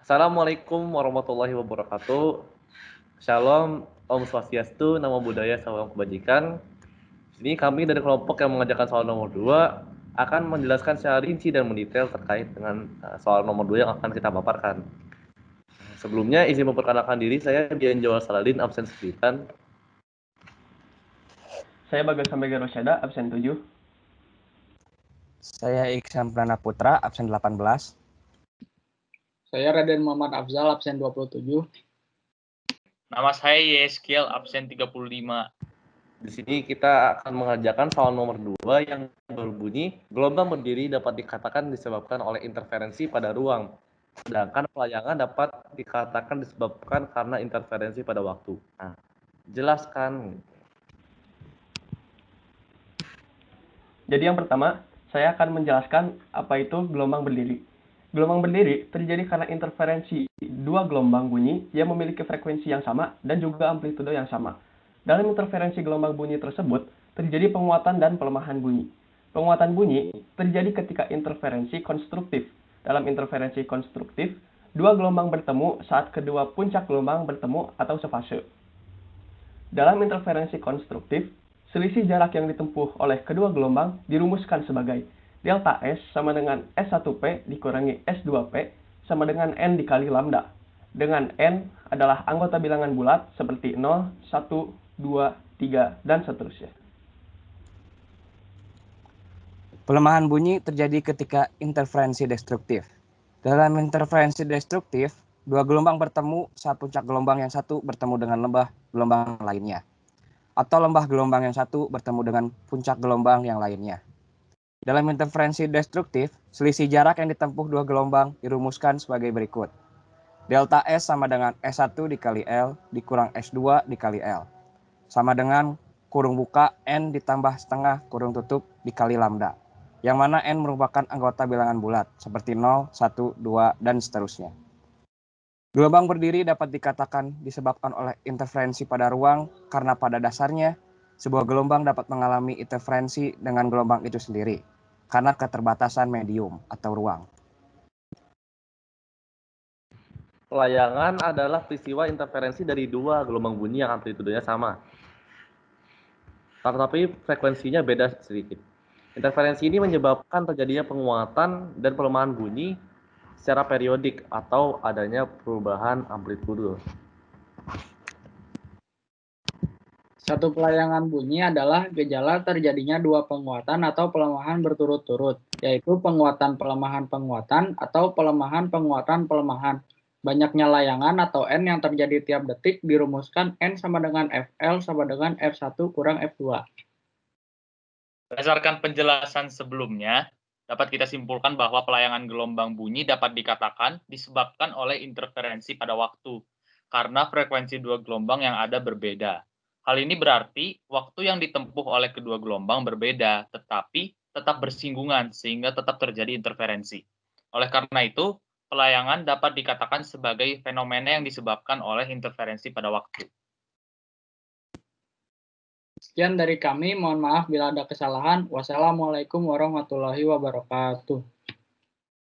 Assalamualaikum warahmatullahi wabarakatuh. Shalom, Om Swastiastu, Namo Buddhaya, Salam Kebajikan. Di sini kami dari kelompok yang mengerjakan soal nomor 2 akan menjelaskan secara rinci dan mendetail terkait dengan soal nomor 2 yang akan kita paparkan. Sebelumnya izin memperkenalkan diri, saya Bian Jawal Saladin, absen 9. Saya Bagas Samega Rosyada, absen 7. Saya Iksan Prana Putra, absen 18. Saya Raden Muhammad Afzal, absen 27. Nama saya Yeskiel, absen 35. Di sini kita akan mengerjakan soal nomor 2 yang berbunyi, gelombang berdiri dapat dikatakan disebabkan oleh interferensi pada ruang, sedangkan pelayangan dapat dikatakan disebabkan karena interferensi pada waktu. Nah, jelaskan. Jadi yang pertama, saya akan menjelaskan apa itu gelombang berdiri. Gelombang berdiri terjadi karena interferensi dua gelombang bunyi yang memiliki frekuensi yang sama dan juga amplitudo yang sama. Dalam interferensi gelombang bunyi tersebut, terjadi penguatan dan pelemahan bunyi. Penguatan bunyi terjadi ketika interferensi konstruktif. Dalam interferensi konstruktif, dua gelombang bertemu saat kedua puncak gelombang bertemu atau sefase. Dalam interferensi konstruktif, selisih jarak yang ditempuh oleh kedua gelombang dirumuskan sebagai delta S sama dengan S1P dikurangi S2P sama dengan N dikali lambda. Dengan N adalah anggota bilangan bulat seperti 0, 1, 2, 3, dan seterusnya. Pelemahan bunyi terjadi ketika interferensi destruktif. Dalam interferensi destruktif, dua gelombang bertemu saat puncak gelombang yang satu bertemu dengan lembah gelombang lainnya. Atau lembah gelombang yang satu bertemu dengan puncak gelombang yang lainnya. Dalam interferensi destruktif, selisih jarak yang ditempuh dua gelombang dirumuskan sebagai berikut. Delta S sama dengan S1 dikali L dikurang S2 dikali L. Sama dengan kurung buka N ditambah setengah kurung tutup dikali lambda. Yang mana N merupakan anggota bilangan bulat, seperti 0, 1, 2, dan seterusnya. Gelombang berdiri dapat dikatakan disebabkan oleh interferensi pada ruang karena pada dasarnya, sebuah gelombang dapat mengalami interferensi dengan gelombang itu sendiri, karena keterbatasan medium atau ruang. Pelayangan adalah peristiwa interferensi dari dua gelombang bunyi yang amplitudenya sama, tetapi frekuensinya beda sedikit. Interferensi ini menyebabkan terjadinya penguatan dan pelemahan bunyi secara periodik atau adanya perubahan amplitudo. Satu pelayangan bunyi adalah gejala terjadinya dua penguatan atau pelemahan berturut-turut, yaitu penguatan-pelemahan-penguatan atau pelemahan-penguatan-pelemahan. Banyaknya layangan atau N yang terjadi tiap detik dirumuskan N sama dengan FL sama dengan F1 kurang F2. Berdasarkan penjelasan sebelumnya, dapat kita simpulkan bahwa pelayangan gelombang bunyi dapat dikatakan disebabkan oleh interferensi pada waktu, karena frekuensi dua gelombang yang ada berbeda. Hal ini berarti waktu yang ditempuh oleh kedua gelombang berbeda, tetapi tetap bersinggungan sehingga tetap terjadi interferensi. Oleh karena itu, pelayangan dapat dikatakan sebagai fenomena yang disebabkan oleh interferensi pada waktu. Sekian dari kami, mohon maaf bila ada kesalahan. Wassalamualaikum warahmatullahi wabarakatuh.